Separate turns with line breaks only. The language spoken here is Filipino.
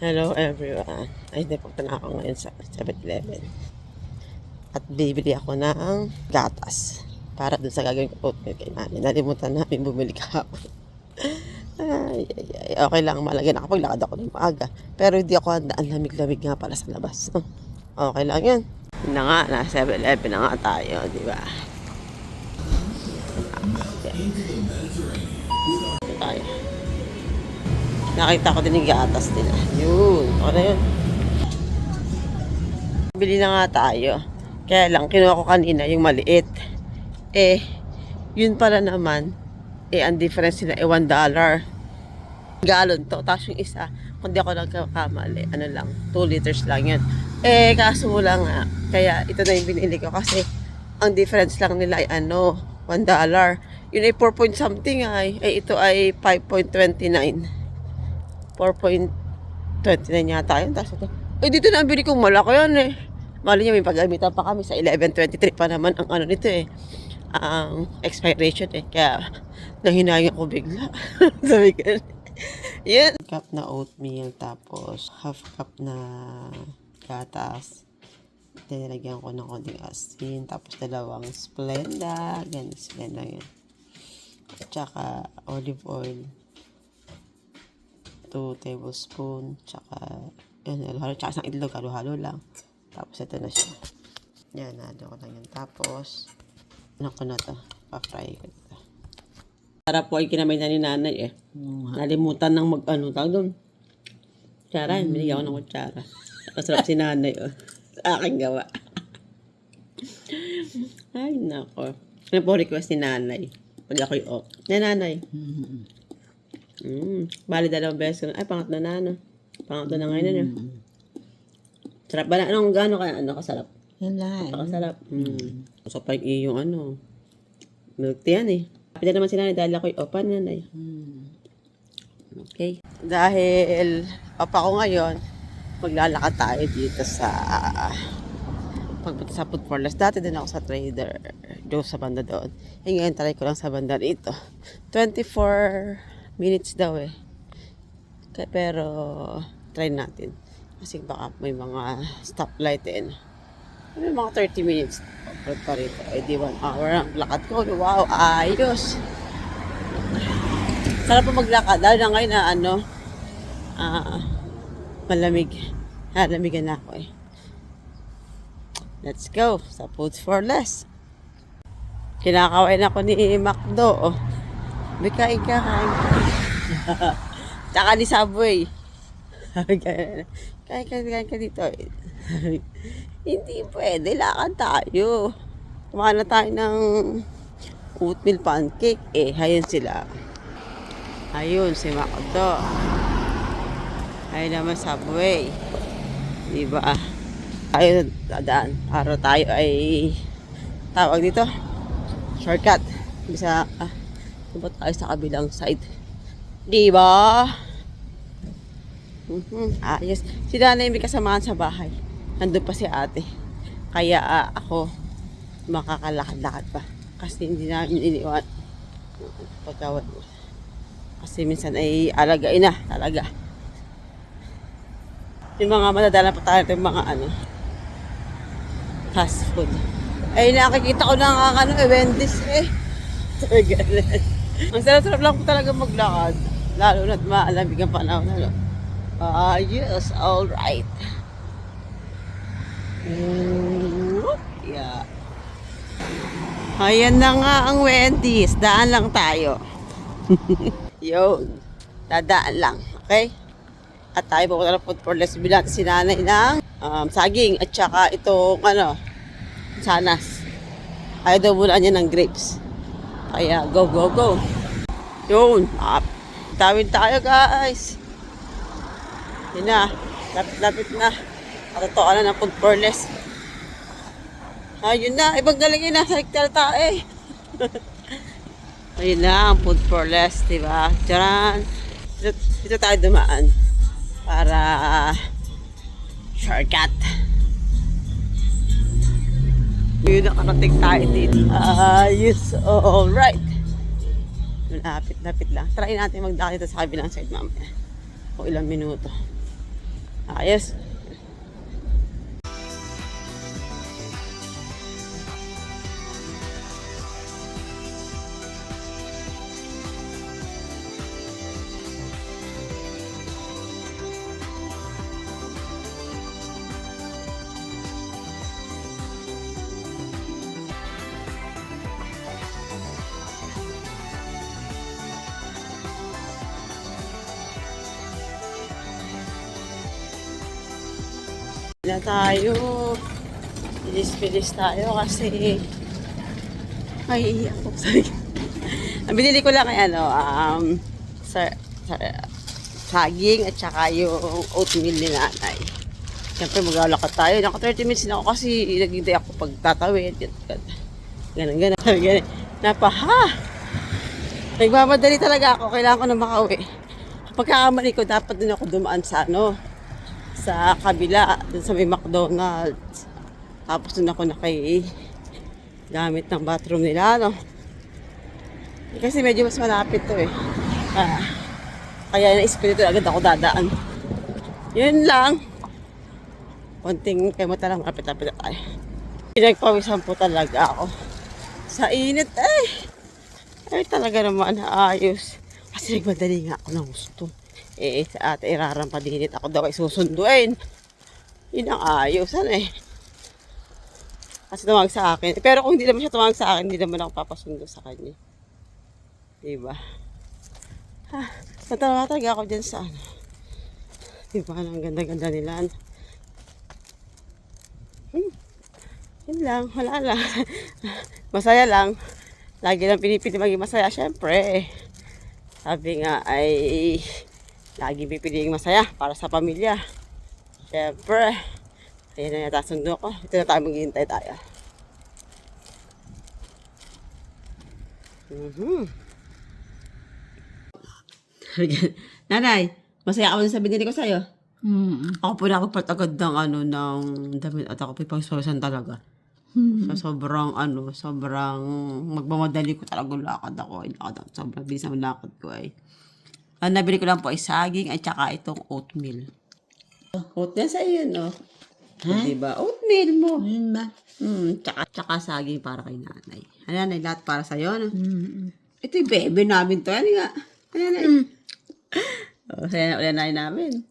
Hello everyone. Ay, hindi punta na ako ngayon sa 7-Eleven. At bibili ako ng gatas para dun sa gagawin ko oatmeal kay mami. Nalimutan namin bumili kahapon. Ay. Okay lang, malagay nakapaglakad ako ng maaga. Pero hindi ako handa. Ang lamig-lamig nga pala sa labas. Okay lang yan. Yun na nga, na 7-Eleven na nga tayo, di ba? Tayo. Nakita ko din yung gatas nila. Yun. Okay na yun. Bili na nga tayo. Kaya lang, kinuha ko kanina yung maliit. Yun pala naman, ang difference nila $1. Galon to. Tapos yung isa, kung di ako nagkakamali, 2 liters lang yun. Kaso mo lang nga, kaya ito na yung binili ko kasi ang difference lang nila ay $1. Yun ay 4 point something ito ay 5.29. 4.29 yata yun. Tapos ito, dito na ang bili kong malaki yan Mali niya, may pag-amitan pa kami sa 11.23 pa naman ang nito ang expiration Kaya, nahinayang ako bigla. Sabi ko, yan. Cup na oatmeal, tapos half cup na gatas. Tinilagyan ko ng konting asin, tapos 2 Splenda. Ganyan, Splenda yan. At saka olive oil. 2 tablespoon, tsaka halo-halo, tsaka isang itlog, halo-halo lang. Tapos ito na siya. Yan, halo ko lang yan. Tapos, ko na to? Pa-fry ko ito. Para po ay kinamay na ni nanay Nalimutan ng tawag doon. Kutsara, binigyan ako ng kutsara. Masarap si nanay Sa aking gawa. Ay, nako. Ano po request ni nanay? Pag ako'y nanay. Bali 2 beses. Ay, pangatlo na Pangatlo na ngayon Sarap ba na? Gaano kaya kasarap?
Yan lang.
Napakasarap. So, pa yung milk tea yan Kapit naman sila dahil ako'y open yan Okay. Dahil opa ko ngayon, maglalakad tayo dito sa pagpunta sa Food for Less. Dati din ako sa Trader Joe's sa banda doon. Ngayon try ko lang sa banda rito. 24 minutes daw pero try natin kasi baka may mga stoplight may mga 30 minutes pa rito di 1 hour ang lakad ko. Wow, ayos, sarap pa maglakad lalo na ngayon malamig. Lamigan na ako let's go sa Food for Less. Kinakawain ako ni Macdo may kain. Tsaka ni Subway. Kain ka dito. Hindi pwede. Lakad tayo. Kumain na tayo ng oatmeal pancake. Ayun sila. Ayun si Macdo. Ayun naman Subway. Diba? Tayo dadaan. Para tayo ay tawag dito. Shortcut. Bisa diba tayo sa kabilang side. Diba? Ayos. Si nanay may kasamahan sa bahay. Nandun pa si ate. Kaya ako makakalakad-lakad pa. Kasi hindi namin iniwan. Pagkawat. Kasi minsan ay alagain na talaga. Yung mga madadala pa tayo yung mga fast food. Nakikita ko na Wendy's Ang sarap-sarap lang po talaga maglakad. Lalo na't maalamig ang panahon. Yes, alright. Yeah. Ayan na nga ang Wendy's. Daan lang tayo. Yun. Dadaan lang. Okay? At tayo pupunta ng Food for Less. Bilang si nanay ng saging. At saka itong sanas. Ayaw daw muna niya ng grapes. Kaya go. Yun. Tawid tayo guys. Yun na. Lapit na. Katotoan na ng Food for Less. Ayun na. Ibang galing yun na. Sa hektar tayo Ayun na ang Food for Less. Diba? Tiyaran. Dito tayo dumaan. Para shortcut. Yun nakarating tayo dito. Yes. Alright. Lapit lang. Try natin magdaan dito sa kabilang side mamaya. O ilang minuto. Ayos. Na tayo. Bilis-bilis tayo kasi ay ako sorry. Ang binili ko lang ay sa, sa, saging at saka yung oatmeal ni nanay. Siyempre maglalakad tayo. Naka 30 minutes na ako kasi naghintay ako pagtatawid. Ganun, ganun. Ganun. Napaha! Nagmamadali talaga ako. Kailangan ko na makauwi. Pagkakamali ko, dapat din ako dumaan sa sa kabila, dun sa may McDonald's. Tapos dun ako gamit ng bathroom nila, no? Kasi medyo mas malapit to eh. Kaya naisip ko dito agad ako dadaan. Yun lang. Konting kemota lang, lapit-lapit na tayo. Pinagpawisan po talaga ako. Sa init ay talaga naman ayos. Kasi nagmadali nga ako ng gusto. Sa ate irarampa dinit ako daw ay susunduin. Yun ang ayos, Kasi tumawag sa akin. Pero kung hindi naman siya tumawag sa akin, hindi naman ako papasundo sa kanya. Diba? Natawa talaga ako dyan sa Diba? Ang ganda-ganda nila. Yun lang, wala lang. Masaya lang. Lagi lang pinipili maging masaya, syempre. Sabi nga ay lagi pipiliing masaya para sa pamilya. Siyempre. Ayan na yata sundo ko. Ito na tayo maghihintay tayo. Nanay, masaya ako sa binili ko sa'yo. Ako po na ako patagad ng ng damit at ako po pagsawasan talaga. So, sobrang magmamadali ko talaga lakad ako. Sobrang bilis ang lakad ko ay. Ang nabili ko lang po ay saging at saka itong oatmeal. Oatmeal sa iyo, no? Diba? Oatmeal mo. Tsaka saging para kay nanay. Ano nanay, lahat para sa'yo, no? Ito yung bebe namin to. Ano nga? Ano nanay? Saya na ulan namin.